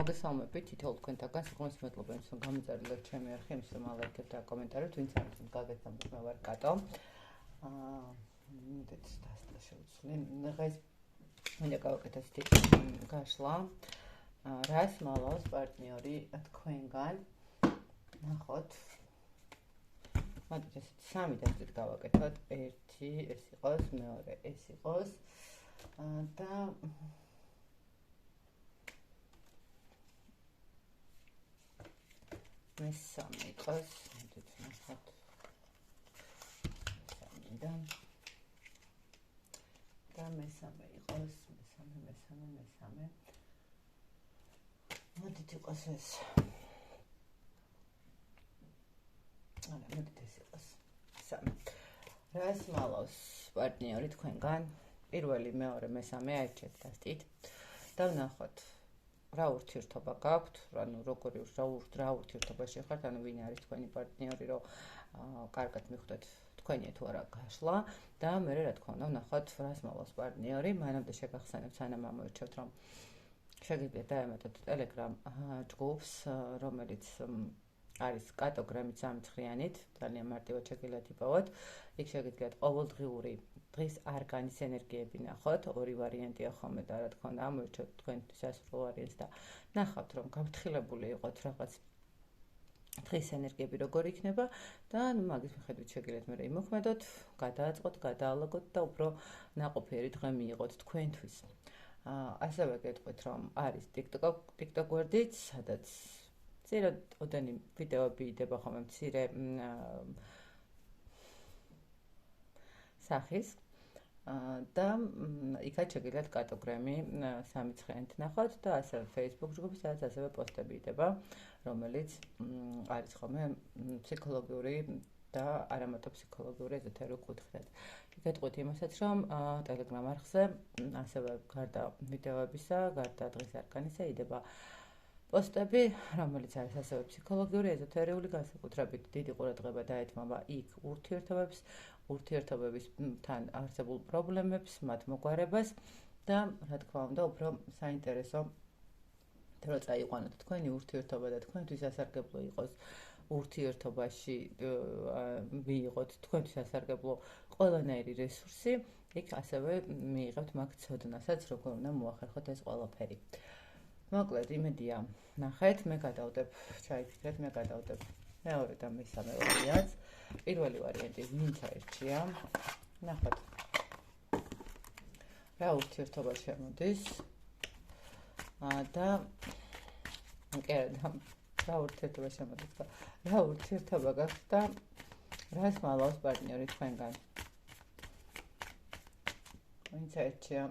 მოგესალმებით თითოეულ თქვენთაგან სიყვარულის მადლობა იმის რომ გამოწერილ ჩემი არხი იმის რომ ალაიქებთ და კომენტარებთ ვინც არ თუნ გაგეცნობთ მე ვარ კატო მოდით დასწრა შევცვლი დღეს მინდა გავაკეთოთ თითქმის გაშლა რას მალავს პარტნიორი თქვენგან ნახოთ მოდით ესეთ სამი დასწრით გავაკეთოთ ერთი ეს იყოს მეორე ეს იყოს და მესამე იყოს, მოდით ნახოთ. და მესამე იყოს, მესამე. მოდით იყოს ეს. მოდით ეს იყოს. სამი. რას მალავს პარტნიორი თქვენგან? პირველი, მეორე, მესამე აირჩიეთ დასტით. და ვნახოთ. რა ურთიერთობა გაქვთ, ანუ როგორი რა ურთიერთობაში ხართ, ანუ ვინ არის თქვენი პარტნიორი, რომ კარგად მიხვდეთ თქვენი თუ არა გაშლა და მე რა თქმა უნდა ვნახოთ რას მალავს პარტნიორი, მანამდე შეგახსენებთ სანამ ამოვირჩევთ რომ შეგიძლიათ დაემატოთ Telegram ჯგუფს, რომელიც არის კატოგრამით სამცხრიანით, ძალიან მარტივად შეგიძლიათ იპოვოთ. იქ შეგიძლიათ ყოველდღიური დღის არგანის ენერგიები ნახოთ, ორი ვარიანტია ხოლმე და რა თქმა უნდა ამოვირჩევთ თქვენთვის სასურველ ვარიანტს და ნახავთ რომ გაფრთხილებული იყოთ რაღაც დღის ენერგიები როგორ იქნება და ნუ მაგის მიხედვით შეგიძლიათ მე იმოქმედოთ, გადააწყოთ, გადაალაგოთ და უფრო ნაყოფიერი დღე მიიღოთ თქვენთვის. ასევე გეტყვით რომ არის TikTok გვერდიც, სადაც ოდენი ვიდეოები იდება ხოლმე მცირე სახის და იქაც შეგიძლიათ კატოგრამი სამცხრიანით ნახოთ და ასევე Facebook ჯგუფი, სადაც ასევე პოსტები იდება, რომელიც არის ხოლმე ფსიქოლოგიური და არამარტო ფსიქოლოგიური ეზოთერული კუთხით. გეტყვით იმასაც, რომ Telegram არხზე ასევე გარდა ვიდეოებისა, გარდა დღის არგანისა იდება პოსტები, რომელიც არის ასევე ფსიქოლოგიური, ეზოთერიული განსაკუთრებით დიდი ყურადღება დაეთმობა იქ ურთიერთობებისთან არსებულ პრობლემებს, მათ მოგვარებას და რა თქმა უნდა, უფრო საინტერესო რო წაიყვანოთ თქვენი ურთიერთობა და თქვენთვის ასარგებლო იყოს ურთიერთობაში მიიღოთ თქვენთვის ასარგებლო ყველანაირი რესურსი, იქ ასევე მიიღებთ მაგ ცოდნასაც, როგორ უნდა მოახერხოთ ეს ყველაფერი. მოკლედ, იმედია, ნახეთ, მე გადავდებ, ჩაიფიქრეთ, მე გადავდებ მეორე და მესამე ვარიანტს. პირველი ვარიანტი ვინც აირჩია, ნახოთ. რა ურთიერთობა შემოდის და რა ურთიერთობა შემოდის და რა ურთიერთობა გაქვს და რას მალავს პარტნიორი თქვენგან. ვინც აირჩია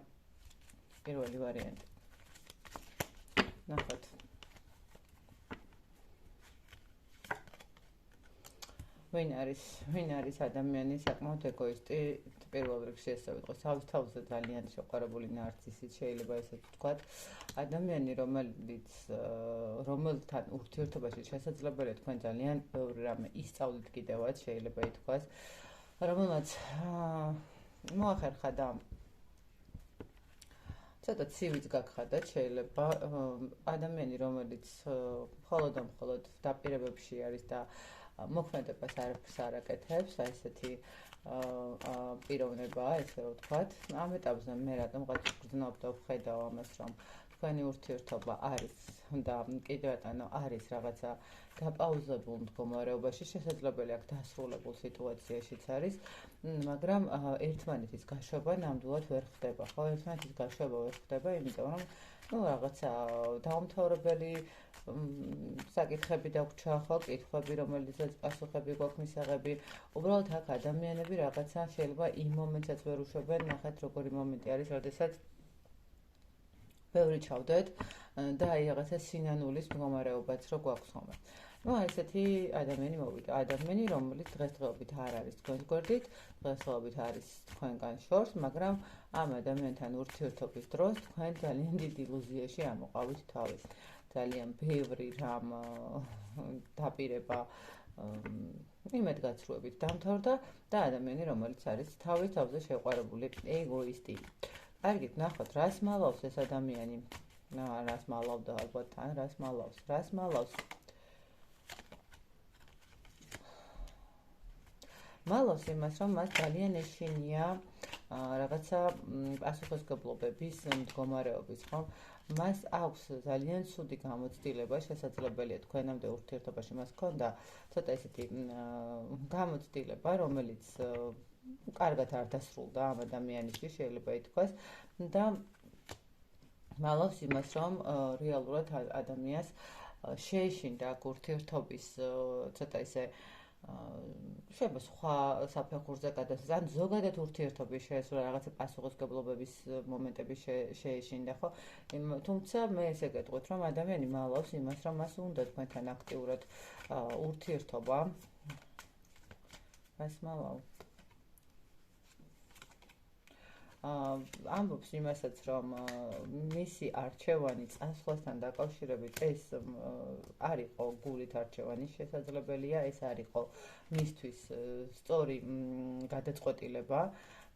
პირველი ვარიანტი. ნახოთ. ვინ არის ადამიანი საკმაოდ ეგოისტი, პირველ რიგში ესე ვიტყო, თავზე ძალიან შეყვარებული ნარცისი, შეიძლება ესე ვთქვათ. ადამიანი, რომელთან ურთიერთობაში შესაძლებელია თქვენ ძალიან ბევრი რამე ისწავლით კიდევაც, შეიძლება ითქვას, რომელმაც მოახერხა და ცოტა ცივიც გაგხადათ, შეიძლება ადამიანი, რომელიც მხოლოდ დაპირებებში არის და მოქმედებას არაფერს არ აკეთებს, აი ესეთი პიროვნებაა, ესე რომ ვთქვათ. ამ ეტაპზე მე რატომღაც ვგრძნობ და ვხედავ ამას, რომ თქვენი ურთიერთობა არის და კიდევ არის რაღაცა დაპაუზებულ მდგომარეობაში, შესაძლებელი აქ დასრულებულ სიტუაციაშიც არის, მაგრამ ერთმანეთის გაშვება ნამდვილად ვერ ხდება. ხო, ერთმანეთის გაშვება ვერ ხდება, იმიტომ რომ რაღაცა დაუმთავრებელი საკითხები დაგვჭა ხო, კითხვები, რომელიცაც პასუხები გვაქვს მისაღები. უბრალოდ აქ ადამიანები რაღაცა შეიძლება იმ მომენტსაც ვერ უშვებენ, ნახეთ როგორი მომენტი არის, როდესაც ბევრი ჩავდეთ და აი რაღაცა სინანულის მდგომარეობაც რო გვაქვს ხოლმე. ესეთი ადამიანი მოვიდა. ადამიანი, რომელიც დღესდღეობით არ არის თქვენს გვერდით, დღესდღეობით არის თქვენგან შორს, მაგრამ ამ ადამიანთან ურთიერთობის დროს თქვენ ძალიან დიდ ილუზიაში ამოყავით თავის. ძალიან ბევრი რამ დაპირება იმედგაცრუებით დამთავრდა და ადამიანი, რომელიც არის თავზე შეყვარებული ეგოისტი. კარგით, ნახოთ, რას მალავს ეს ადამიანი რას მალავდა ალბათ თან რას მალავს მალავს იმას რომ მას ძალიან ეშინია რაღაცა პასუხისმგებლობების მდგომარეობის ხო მას აქვს ძალიან ცუდი გამოცდილება შესაძლებელია თქვენამდე ურთიერთობაში მას ჰქონდა ცოტა ისეთი გამოცდილება რომელიც კარგად არ დასრულდა ამ ადამიანისთვის შეიძლება ითქვას და მალავს იმას რომ რეალურად ადამიანს შეეშინდა აქ ურთიერთობის ცოტა ისე შეიძლება სხვა საფეხურზე გადასვლა ან ზოგადად ურთიერთობის შესრულება რაღაცა პასუხისმგებლობების მომენტები შეეშინდა ხო თუმცა მე ესე გეტყვით რომ ადამიანი მალავს იმას რომ მას უნდა თქვენთან აქტიურად ურთიერთობა მას მალავ ამბობს იმასაც რომ მისი არჩევანი წასვლასთან დაკავშირებით ეს არ იყო გულით არჩევანი შესაძლებელია ეს არ იყო მისთვის სწორი გადაწყვეტილება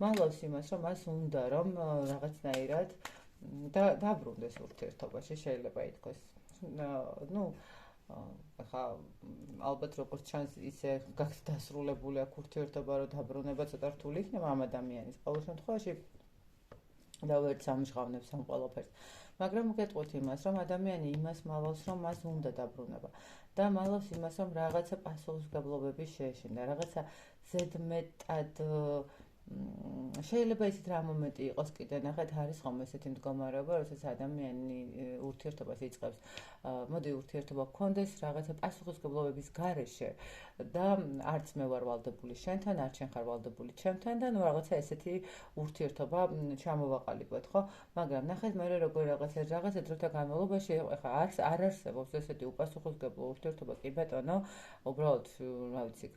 მალავს იმას რომ მას უნდა რომ რაღაცნაირად დაბრუნდეს ურთიერთობაში შეიძლება ითქვას ახლა ალბათ როგორც ჩანს ისე გახდა დასრულებული აქ ურთიერთობა რომ დაბრუნება ცოტა რთული იქნება ამ ადამიანის ყოველ შემთხვევაში და ვერც ამჟღავნებს ამ ყველაფერს მაგრამ გეტყვით იმას რომ ადამიანი იმას მალავს რომ მას უნდა დაბრუნება და მალავს იმას რომ რაღაცა პასუხისმგებლობების შეეშინდა რაღაცა ზედმეტად შეიძლება ისეთ რა მომენტი იყოს კიდე ნახეთ არის ხომ ესეთი მდგომარეობა როდესაც ადამიანი ურთიერთობას იწყებს მოდი ურთიერთობა გქონდეს რაღაცა პასუხისმგებლობების გარეშე და არც მე ვარ ვალდებული შენთან არც შენ ხარ ვალდებული ჩემთან და ნუ რაღაცა ესეთი ურთიერთობა ჩამოვაყალიბოთ ხო მაგრამ ნახეთ მე როგორ რაღაცა დროთა განმავლობაში ახლა არ არსებობს ესეთი უპასუხისმგებლო ურთიერთობა კი ბატონო უბრალოდ რა ვიცი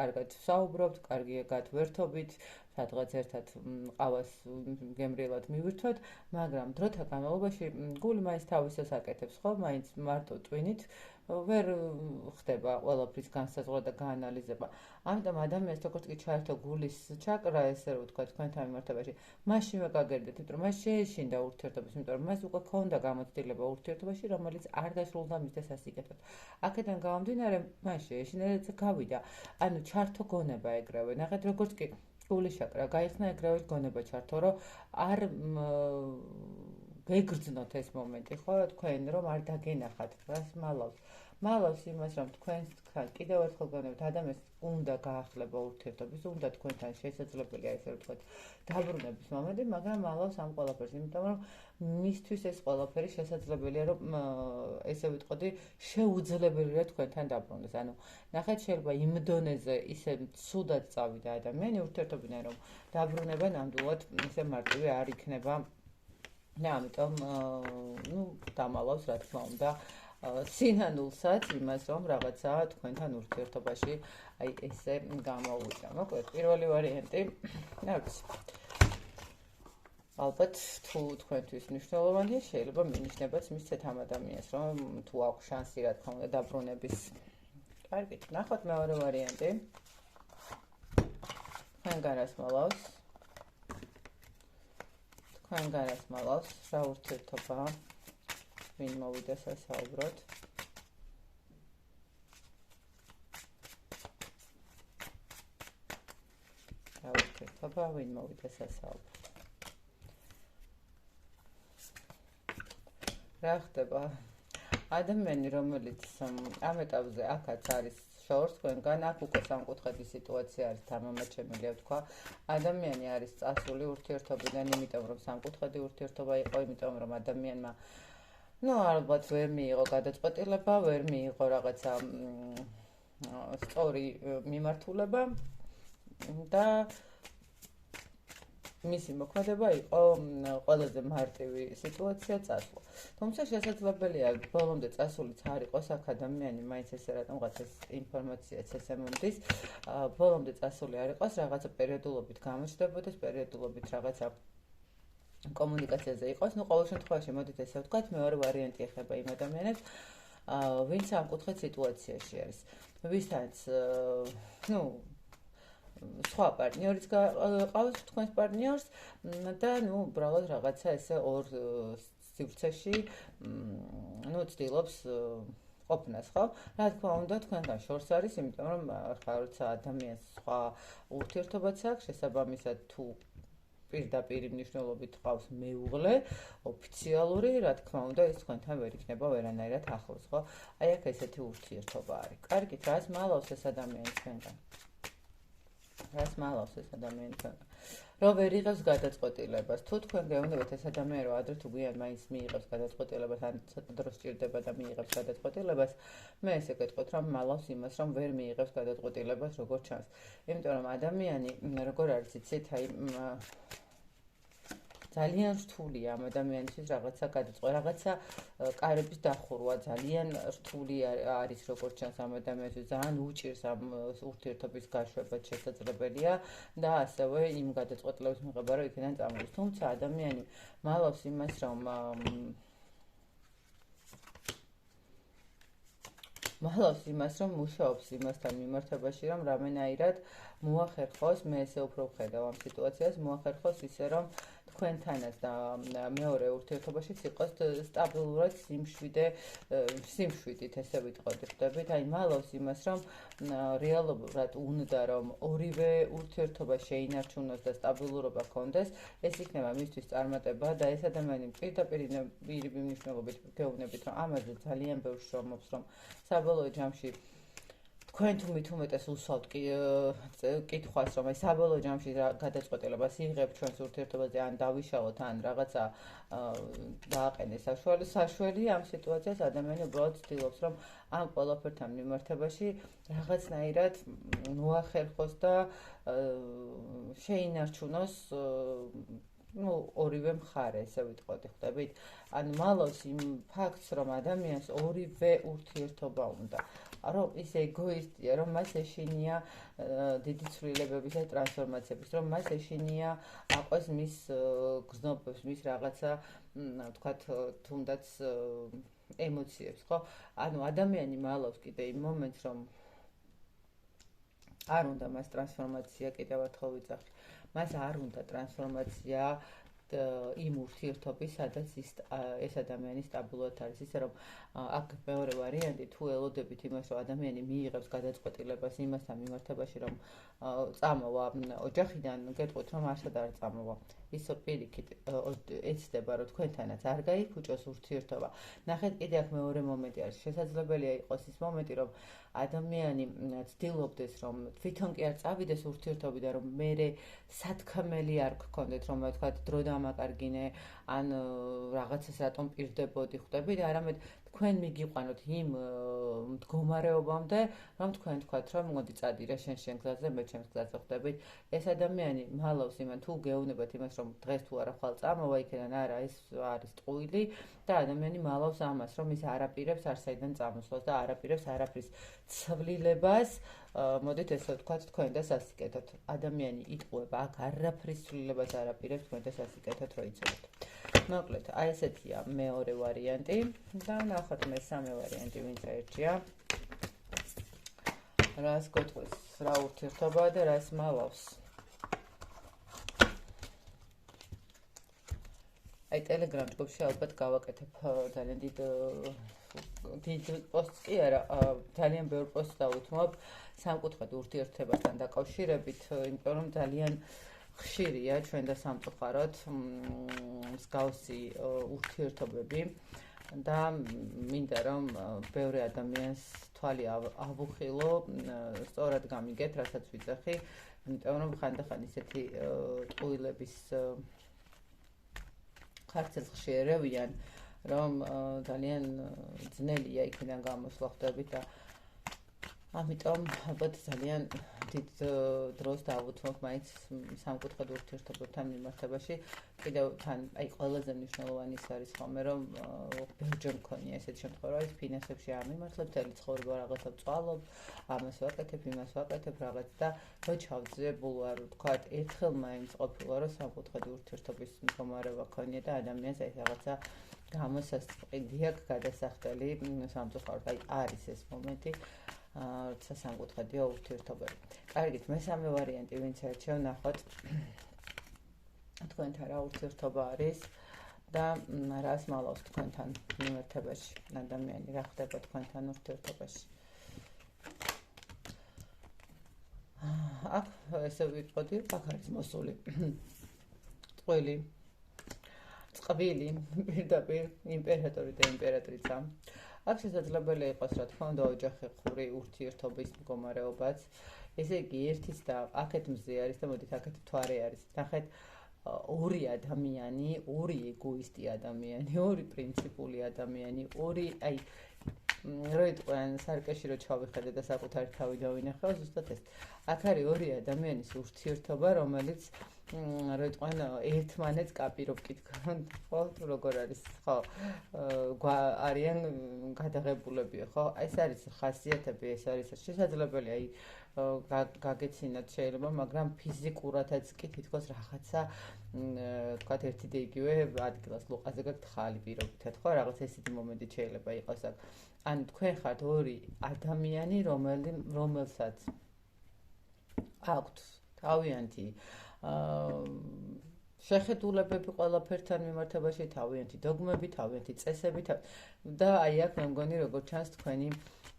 კარგად ვსაუბრობთ კარგია გათვერთობით სადღაც ერთად ყავას გემრიელად მივირთვათ, მაგრამ დროთა განმავლობაში გული მაინც თავისას აკეთებს, ხო? მაინც მარტო ტვინით ვერ ხდება ყველაფრის განსაზღვრა და გაანალიზება. ამიტომ ადამიანს როგორც კი ჩაერთო გულის ჩაკრა, ესე რომ ვთქვა თქვენთან მიმართებაში, მაშინვე გაგერდეთ, იმიტომ რომ მას შეეშინდა ურთიერთობის, იმიტომ რომ მას უკვე ჰქონდა გამოცდილება ურთიერთობაში, რომელიც არ დასრულდა მის დასასიკეთოდ. აქედან გამომდინარე, მას შეეშინდა და გავიდა. ანუ ჩართო გონება ეგრევე. ნახეთ, როგორც კი გული შაკრა, გაიხსნა ეგრევე გონება ჩართო, რომ არ გეგრძნოთ ეს მომენტი, ხო, თქვენ რომ არ დაგენახათ, რას მალავს. მალავს იმას, რომ თქვენთან კიდევ ერთხელ გონებთ, ადამიანს უნდა გაახლება ურთიერთობის, უნდა თქვენთან შესაძლებელია ესე ვთქვათ, დაბრუნების მომენტი, მაგრამ მალავს ამ ყველაფერს, იმიტომ რომ მისთვის ეს ყველაფერი შესაძლებელია, რომ ესე ვიტყოდი, შეუძლებელია თქვენთან დაბრუნდეს. ანუ ნახეთ, შეიძლება იმ დონეზე ისე ცუდად წავიდა ადამიანი ურთიერთობიდან, რომ დაბრუნება ნამდვილად ისე მარტივი არ იქნება. და ამიტომ დამალავს რა თქმა უნდა სინანულსაც იმას რომ რაღაცა თქვენთან ურთიერთობაში აი ესე გამოვიდა. მოკლედ პირველი ვარიანტი რა ვიცი ალბათ თუ თქვენთვის მნიშვნელოვანია შეიძლება მინიშნებაც მისცეთ ამ ადამიანს რომ თუ აქვს შანსი რა თქმა უნდა დაბრუნების. კარგით, ნახოთ მეორე ვარიანტი. თქვენგან რას მალავს? თქვენგან რას მალავს? რა ურთიერთობაა? ვინ მოვიდა სასაუბროდ? რა ურთიერთობაა? ვინ მოვიდა სასაუბროდ? რა ხდება? ადამიანი რომელიც ამ ეტაპზე აქაც არის შორს თქვენგან აქ უკვე სამკუთხედი სიტუაცია არის თამამაჩემელია ვთქვა ადამიანი არის წასული ურთიერთობიდან იმიტომ რომ სამკუთხედი ურთიერთობა იყო იმიტომ რომ ადამიანმა ალბათ ვერ მიიღო გადაწყვეტილება ვერ მიიღო რაღაცა სწორი მიმართულება და მისი მოქმედება იყო ყველაზე მარტივი სიტუაცია წასვლა. თუმცა შესაძლებელია ბოლომდე წასულიც არ იყოს აქ ადამიანი მაინც ესე რატომღაც ეს ინფორმაციაც ესე მომდის ბოლომდე წასული არ იყოს რაღაცა პერიოდულობით გამოჩნდებოდეს პერიოდულობით რაღაცა კომუნიკაციაზე იყოს. ყოველ შემთხვევაში მოდით ესე ვთქვათ მეორე ვარიანტი ეხება იმ ადამიანებს ვინც სამკუთხედ სიტუაციაში არის ვისაც სხვა პარტნიორიც გყავს თქვენს პარტნიორს და უბრალოდ რაღაცა ესე ორ სივრცეში ну ცდილობს ყოფნას, ხო? რა თქმა უნდა, თქვენგან შორს არის, იმიტომ რომ ხა როცა ადამიანს სხვა ურთიერთობაც აქვს, შესაბამისად თუ პირდაპირ მნიშვნელობით ყავს მეუღლე, ოფიციალური, რა თქმა უნდა, ის თქვენთან ვერ იქნება ვერანაირად ახლოს, ხო? აი აქ ესეთი ურთიერთობა არის. კარგით, რას მალავს ეს ადამიანი თქვენგან? რას მალავს ეს ადამიანი თქვენგან? რომ ვერ იღებს გადაწყვეტილებას. თუ თქვენ გეუბნებათ ეს ადამიანი რომ ადრე თუ გვიან მაინც მიიღებს გადაწყვეტილებას, ან ცოტა დრო სჭირდება და მიიღებს გადაწყვეტილებას, მე ესე გეტყვით რომ მალავს იმას, რომ ვერ მიიღებს გადაწყვეტილებას როგორც ჩანს. იმიტომ რომ ადამიანი როგორ არის იცით, აი ძალიან რთულია ამ ადამიანისთვის რაღაცა გადაწყვეტა, რაღაცა კარების დახურვა, ძალიან რთული არის როგორც ჩანს ამ ადამიანისთვის, ძალიან უჭირს ამ ურთიერთობის გაშვება შესაძლებელია და ასევე იმ გადაწყვეტილების მიღება, რომ იქიდან წამოდის. თუმცა ადამიანი მალავს იმას, რომ მუშაობს იმასთან მიმართებაში, რომ რამენაირად მოახერხოს, მე ესე უფრო ვხედავ ამ სიტუაციას, მოახერხოს ისე, რომ თქვენთანაც და მეორე ურთიერთობაშიც იყოს სტაბილურად სიმშვიდით, ესე ვიტყოდი, ხვდებით? აი მალავს იმას, რომ რეალურად უნდა რომ ორივე ურთიერთობა შეინარჩუნოს და სტაბილურობა ჰქონდეს, ეს იქნება მისთვის წარმატება და ეს ადამიანი პირდაპირ მნიშვნელობით გეუბნებით, რომ ამაზე ძალიან ბევრ შრომობს, რომ საბოლოო ჯამში თქვენ თუ მით უმეტეს უსვავთ კითხვას, რომ აი საბოლოო ჯამში გადაწყვეტილებას იღებ ჩვენს ურთიერთობაზე, ან დავიშალოთ, ან რაღაცა დააყენეს საშველი ამ სიტუაციას ადამიანი უბრალოდ ცდილობს, რომ ამ ყველაფერთან მიმართებაში რაღაცნაირად მოახერხოს და შეინარჩუნოს ორივე მხარე, ესე ვიტყოდი, ხვდებით? ან მალავს იმ ფაქტს, რომ ადამიანს ორივე ურთიერთობა უნდა. რომ ის ეგოისტია, რომ მას ეშინია დიდი ცვლილებების და ტრანსფორმაციების, რომ მას ეშინია აყვეს მის გრძნობებს, მის რაღაცა, ვთქვათ, თუნდაც ემოციებს, ხო? ანუ ადამიანი მალავს კიდე იმ მომენტს, რომ არ უნდა მას ტრანსფორმაცია, კიდევ ერთხელ ვიძახი, მას არ უნდა ტრანსფორმაცია იმ ურთიერთობის, სადაც ეს ადამიანი სტაბილურად არის, ისე რომ აქ მეორე ვარიანტი, თუ ელოდებით იმას, რომ ადამიანი მიიღებს გადაწყვეტილებას იმასთან მიმართებაში, რომ წამოვა ოჯახიდან, გეტყვით, რომ არსად არ წამოვა. ის პირიქით ეცდება, რომ თქვენთანაც არ გაიფუჭოს ურთიერთობა. ნახეთ, კიდე აქ მეორე მომენტი არის. შესაძლებელია იყოს ის მომენტი, რომ ადამიანი ცდილობდეს, რომ თვითონ კი არ წავიდეს ურთიერთობიდან, რომ მერე სათქმელი არ გქონდეთ, რომ ვთქვათ, დრო დამაკარგინე, ან რაღაცას რატომ პირდებოდი, ხვდებით, არამედ თქვენ მიგიყვანოთ იმ მდგომარეობამდე, რომ თქვენ თქვათ, რომ მოდი წადირე შენ გზაზე, მე ჩემს გზაზე, ხვდებით. ეს ადამიანი მალავს იმან, თუ გეუბნებათ იმას, რომ დღეს თუ არა ხვალ წამოვა იქიდან, არა, ეს არის ტყუილი და ადამიანი მალავს ამას, რომ ის არაპირებს არსაიდან წამოსვლას და არაპირებს არაფრის ცვლილებას, მოდით ესე ვთქვათ, თქვენ და სასიკეთოთ. ადამიანი იტყუება, აქ არაფრის ცვლილებას არაპირებს თქვენ და სასიკეთოთ, რო იცოდეთ. მოკლედ, აი ესეთია მეორე ვარიანტი და ნახოთ მესამე ვარიანტი ვინც აირჩია. რას გეტყვის, რა ურთიერთობაა და რას მალავს. აი ტელეგრამ ჯგუფში ალბათ გავაკეთებ ძალიან დიდ პოსტს კი არა, ძალიან ბევრ პოსტს დავუთმობ სამკუთხედ ურთიერთობასთან დაკავშირებით, იმიტომ რომ ძალიან ხშირია ჩვენ და სამწუხაროდ მსგავსი ურთიერთობები და მინდა რომ ბევრი ადამიანს თვალი ავუხილო, სწორად გამიგეთ, რასაც ვიძახი, იმიტომ რომ ხანდახან ისეთი ტყუილების ხარცელს ხშირევიან, რომ ძალიან ძნელია იქიდან გამოსვლა, ხვდებით და ამიტომ ალბათ ძალიან დიდ დროს დავუთმობ მაინც სამკუთხედ ურთიერთობებთან მიმართებაში. კიდევ თან აი ყველაზე მნიშვნელოვანი ის არის ხოლმე, რომ ბევრჯერ მქონია ესეთი შემთხვევა, ის ფინანსებში არ მიმართლებ, მთელი ცხოვრება რაღაცა ვწვალობ, ამას ვაკეთებ, იმას ვაკეთებ რაღაც და რო ჩავძლებულ ვარ, ვთქვათ, ერთხელ მაინც ყოფილა, რომ სამკუთხედ ურთიერთობის მდგომარეობა ქონია და ადამიანს აი რაღაცა გამოსასყიდი აქვს გადასახდელი სამწუხაროდ, აი არის ეს მომენტი. როცა სამკუთხედია ურთიერთობები. კარგით, მესამე ვარიანტი ვინც ერჩევ, ნახოთ თქვენთან რა ურთიერთობა არის და რას მალავს თქვენთან მიმართებაში ადამიანი, რა ხდება თქვენთან ურთიერთობაში. აქ ესე ვიტყოდი, აქ არის მოსული წყვილი, წყვილი, პირდაპირ იმპერატორი და იმპერატრიცა. აქ შესაძლებელია იყოს, რა თქმა უნდა, ოჯახური ურთიერთობის მდგომარეობაც. ესე იგი, ერთის და აქეთ მზე არის და მოდით აქეთ მთვარე არის. ნახეთ, ორი ადამიანი, ორი ეგოისტი ადამიანი, ორი პრინციპული ადამიანი, ორი, აი, რო იტყვიან სარკეში რო ჩავიხედე და საკუთარი თავი დავინახავ, ზუსტად ეს. აქ არის ორი ადამიანის ურთიერთობა, რომელიც რო იტყვიან ერთმანეთს კაპირო ვკითხავენ, ხო, როგორ არის, ხო, არიან გადაღებულები, ხო? ეს არის ხასიათები, ეს არის შესაძლებელია, აი გაგეცინათ შეიძლება, მაგრამ ფიზიკურადაც კი თითქოს რაღაცა თქვათ ერთი და იგივე ადგილას ლოყაზე გაქვთ ხალი პირობითად, ხო, რაღაც ესეთი მომენტი შეიძლება იყოს აქ. ანუ თქვენ ხართ ორი ადამიანი, რომელსაც აქვთ თავიანთი შეხედულებები ყველაფერთან მიმართებაში, თავიანთი დოგმები, თავიანთი წესები და აი აქ მე მგონი როგორ ჩანს თქვენი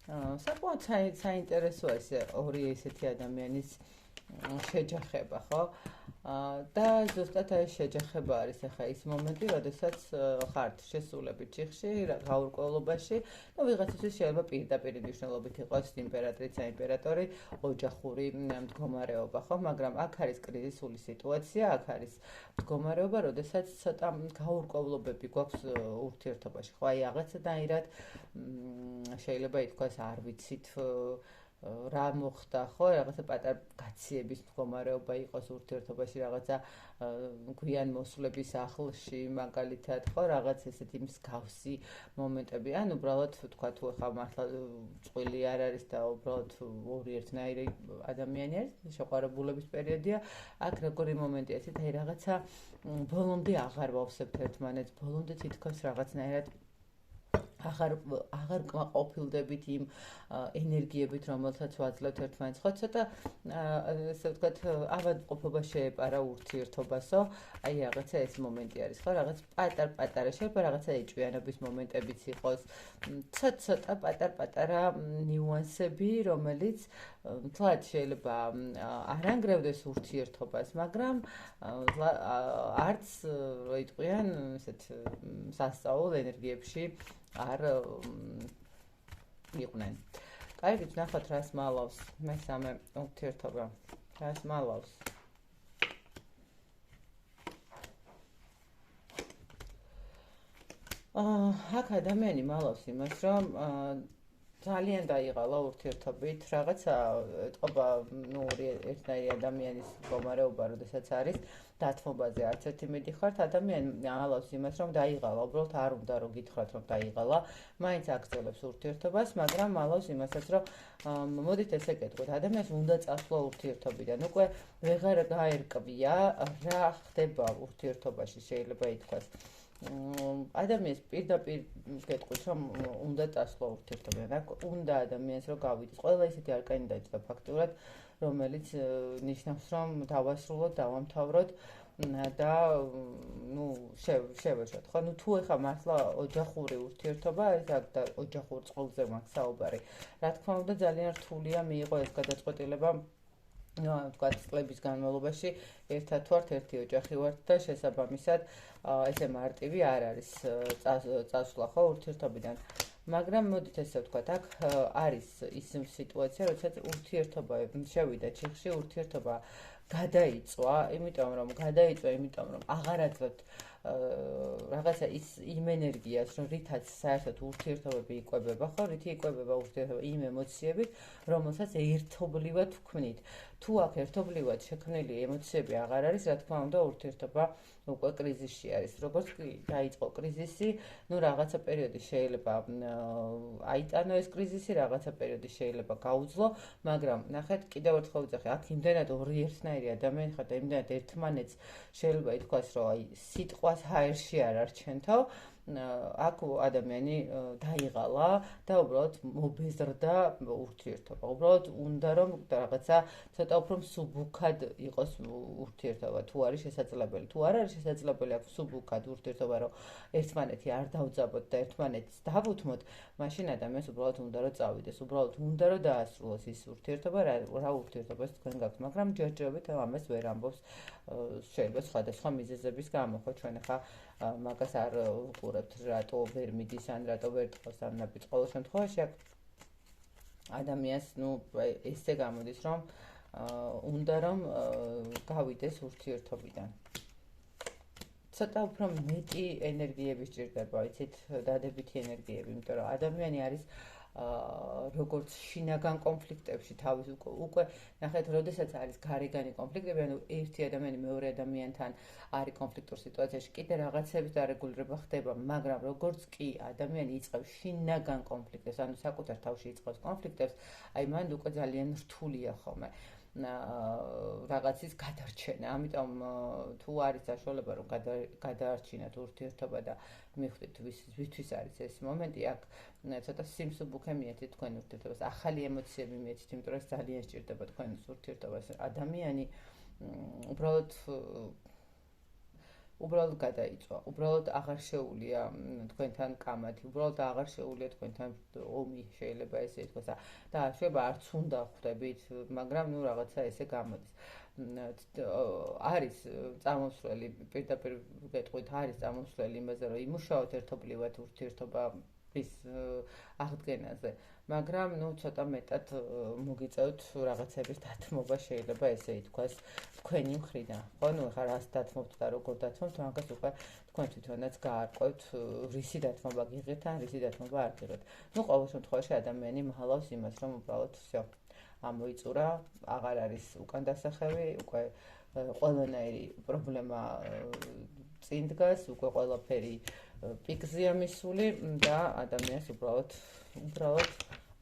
საკმაოდ საინტერესოა ეს ორი ესეთი ადამიანის შეჯახება, ხო? და ზუსტად ეს შეჯახება არის ახლა ის მომენტი, როდესაც ხართ შესულებით ჩიხში, გაურკვევლობაში, ну ვიღაცისთვის შეიძლება პირდაპირ მნიშვნელობით იყოს იმპერატრიცა, იმპერატორი, ოჯახური მდგომარეობა, ხო? მაგრამ აქ არის კრიზისული სიტუაცია, აქ არის მდგომარეობა, როდესაც ცოტა გაურკვევლობები გვაქვს ურთიერთობაში, ხო? აი რაღაცნაირად შეიძლება ითქვას არ ვიცით რა მოხდა, ხო, რაღაცა პატარა გაციების მდგომარეობა იყოს ურთიერთობაში, რაღაცა გვიან მოსვლების ახლში, მაგალითად, ხო, რაღაც ესეთი მსგავსი მომენტები. ან უბრალოდ თქვა თუ ახლა მართლა წყვილი არ არის და უბრალოდ ორი ერთნაირი ადამიანი არის, შეყვარებულების პერიოდია. აქ როგორი მომენტია, ესეთ აი რაღაცა ბოლომდე აღარ ვავსებთ ერთმანეთს, ბოლომდე თითქოს რაღაცნაირად აღარ ყოფილდებით იმ ენერგიებით, რომელსაც ვაძლევთ ერთმანეთს. ხო, ცოტა ესე ვთქვათ, ავადმყოფობა შეეპარა ურთიერთობასო. აი რაღაცა ეს მომენტი არის, ხო, რაღაც პატარ-პატარა შეიძლება რაღაცა ეჭვიანობის მომენტებიც იყოს. ცოტა პატარ-პატარა ნიუანსები, რომელიც თლად შეიძლება არ ანგრევდეს ურთიერთობას, მაგრამ არც რო იტყვიან, ესეთ სასწაულ ენერგიებში არ იყვნენ. კარგით, ნახოთ რას მალავს მესამე ურთიერთობა. რას მალავს? აქ ადამიანი მალავს იმას, რომ ძალიან დაიღალა ურთიერთობით, რაღაცა ეთყობა, ну, ერთნაირი ადამიანის მდგომარეობა, როდესაც არის დათმობაზე არც ერთი მიდიხართ, ადამიანი მალავს იმას, რომ დაიღალა, უბრალოდ არ უნდა რომ გითხრათ, რომ დაიღალა, მაინც აგრძელებს ურთიერთობას, მაგრამ მალავს იმასაც, რომ მოდით ესე გეტყვით, ადამიანს უნდა წასვლა ურთიერთობიდან, უკვე ვეღარ გაერკვია, რა ხდება ურთიერთობაში, შეიძლება ითქვას. ადამიანს პირდაპირ გეტყვით, რომ უნდა წასვლა ურთიერთობიდან, აქ უნდა ადამიანს რომ გავიდეს. ყველა ისეთი არკანი დაიწყება ფაქტურად, რომელიც ნიშნავს, რომ დავასრულოთ, დავამთავროთ და ну შევეშოთ, ხო? ну თუ ეხა მართლა ოჯახური ურთიერთობა არის აქ და ოჯახურ წყვილზე მაქვს საუბარი. რა თქმა უნდა, ძალიან რთულია მიიღო ეს გადაწყვეტილება. ვთქვათ, წლების განმავლობაში ერთად ვართ, ერთი ოჯახი ვართ და შესაბამისად ესე მარტივი არ არის წასვლა, ხო, ურთიერთობიდან. მაგრამ მოდით ესე ვთქვათ, აქ არის ის სიტუაცია, როდესაც ურთიერთობა შევიდა ჩიხში, ურთიერთობა გადაიწვა, იმიტომ რომ აღარ აძლევთ რაღაცა იმ ენერგიას, რომ რითაც საერთოდ ურთიერთობები იკვებება, ხო, რითი იკვებება ურთიერთობა იმ ემოციებით, რომელსაც ერთობლივად ვქმნით. თუ აქ ერთობლივად შექმნილი ემოციები აღარ არის, რა თქმა უნდა, ურთიერთობა უკვე კრიზისში არის. როგორც დაიწყო კრიზისი, ну რაღაცა პერიოდი შეიძლება აიტანო ეს კრიზისი, რაღაცა პერიოდი შეიძლება გაუძლო, მაგრამ ნახეთ, კიდევ ერთხელ ვიძახი, აქ იმდენად ორი ერთნაირი ადამიანი ხართ და იმდენად ერთმანეთს შეიძლება ითქვას, რომ აი სიტყვას ჰაერში არ არჩენთო, აქ ადამიანი დაიღალა და უბრალოდ მობეზრდა ურთიერთობა. უბრალოდ უნდა რომ რაღაცა ცოტა უფრო მსუბუქად იყოს ურთიერთობა, თუ არის შესაძლებელი. თუ არ არის შესაძლებელი აქ მსუბუქად ურთიერთობა, რომ ერთმანეთი არ დავძაბოთ და ერთმანეთს დავუთმოთ, მაშინ ადამიანს უბრალოდ უნდა რომ წავიდეს, უბრალოდ უნდა რომ დაასრულოს ის ურთიერთობა, რა ურთიერთობას თქვენ გაქვთ, მაგრამ ჯერჯერობით ამას ვერ ამბობს, შეიძლება სხვადასხვა მიზეზების გამო, ხო ჩვენ ახლა მაგას არ ვუყურებთ, რატო ვერ მიდის ან რატო ვერ ტყავს ამ ნაბიჯს. ყოველ შემთხვევაში აქ ადამიანს ესე გამოდის, რომ უნდა რომ გავიდეს ურთიერთობიდან. ცოტა უფრო მეტი ენერგიები სჭირდება, იცით, დადებითი ენერგიები, იმიტომ რომ ადამიანი არის როგორც შინაგან კონფლიქტებში თავის უკვე ნახეთ, როდესაც არის გარეგანი კონფლიქტები, ანუ ერთი ადამიანი მეორე ადამიანთან არის კონფლიქტურ სიტუაციაში, კიდე რაღაცების დარეგულირება ხდება, მაგრამ როგორც კი ადამიანი იწყებს შინაგან კონფლიქტებს, ანუ საკუთარ თავში იწყებს კონფლიქტებს, აი მან უკვე ძალიან რთულია ხოლმე რაღაცის გადარჩენა. ამიტომ თუ არის საშუალება რომ გადაარჩინოთ ურთიერთობა და მიხვდით ვის არის ეს მომენტი, აქ ცოტა სიმსუბუქე მიეცით თქვენ ურთიერთობას, ახალი ემოციები მიეცით, იმიტომ რომ ძალიან სჭირდება თქვენს ურთიერთობას. ადამიანი უბრალოდ გადაიწვა, უბრალოდ აღარ შეუულია თქვენთან კამათი, უბრალოდ აღარ შეუულია თქვენთან ომი, შეიძლება ესე ითქვას და შეიძლება არც უნდა ხვდებით, მაგრამ რაღაცა ესე გამოდის. არის წამოსვლელი, პირდაპირ გეტყვით, არის წამოსვლელი იმაზე, რომ იმუშაოთ ერთობლივად ურთიერთობის აღდგენაზე, მაგრამ ცოტა მეტად მოგიწევთ რაღაცების დათმობა, შეიძლება ესე ითქვას, თქვენი მხრიდან. ხო, ახლა რას დათმობთ და როგორ დათმობთ, მაგას უკვე თქვენ თვითონაც გაარკვევთ, რისი დათმობა გიღებთ ან რისი დათმობა არ გიღებთ. ყოველ შემთხვევაში ადამიანი მალავს იმას, რომ უბრალოდ всё ამოიწურა, აღარ არის უკან დასახევი, უკვე ყველანაირი პრობლემა წინ დგას, უკვე ყველაფერი პიკზეა მისული და ადამიანს უბრალოდ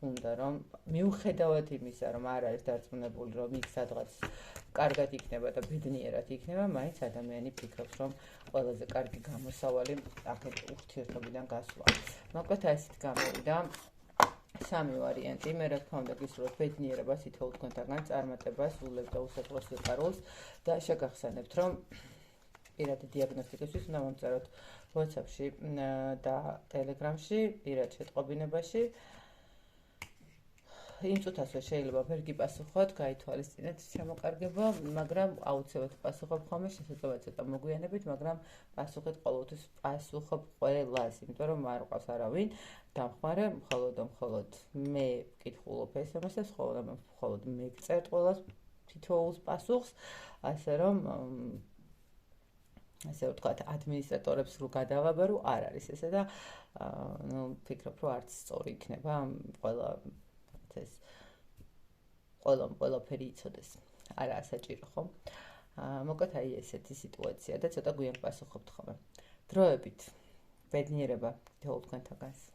უნდა რომ მიუხედავად იმისა, რომ არ არის დარწმუნებული, რომ იქ სადღაც კარგად იქნება და ბედნიერად იქნება, მაინც ადამიანი ფიქრობს, რომ ყველაზე კარგი გამოსავალი აქეთ ურთიერთობიდან გასვლა. მოკლედ ასეთ გამოვიდა სამი ვარიანტი. მე რა თქმა უნდა გისურვებთ ბედნიერებას, ითხოვ თქვენთაგან წარმატებას, სულებს და უსაწყლოს სიყვარულს და შეგახსენებთ, რომ პირადი დიაგნოსტიკისთვის უნდა მომწეროთ WhatsApp-ში და Telegram-ში, პირად შეტყობინებაში. იმ წუთას შეიძლება ვერ გიპასუხოთ, გაითვალისწინეთ შემოკარგება, მაგრამ აუცილებლად პასუხობ ხოლმე, შესაძლოა ცოტა მოგვიანებით, მაგრამ პასუხით ყოველთვის პასუხობ ყველას, იმიტომ რომ არ ყავს არავინ დამხმარე, მხოლოდ მე ვკითხულობ SMS-ებს, მხოლოდ მე გწერთ ყველას თითოეულს პასუხს, ასე რომ ასე ვთქვათ, ადმინისტრატორებს რო გადავაბარო, არ არის ესე და ვფიქრობ, რომ არც სწორი იქნება ყველაფერი იცოდეს. არაა საჭირო, ხო? მოკლედ აი ესეთი სიტუაცია და ცოტა გვიან პასუხობთ ხოლმე. დროებით ბედნიერება თითოეულ თქვენთაგანს.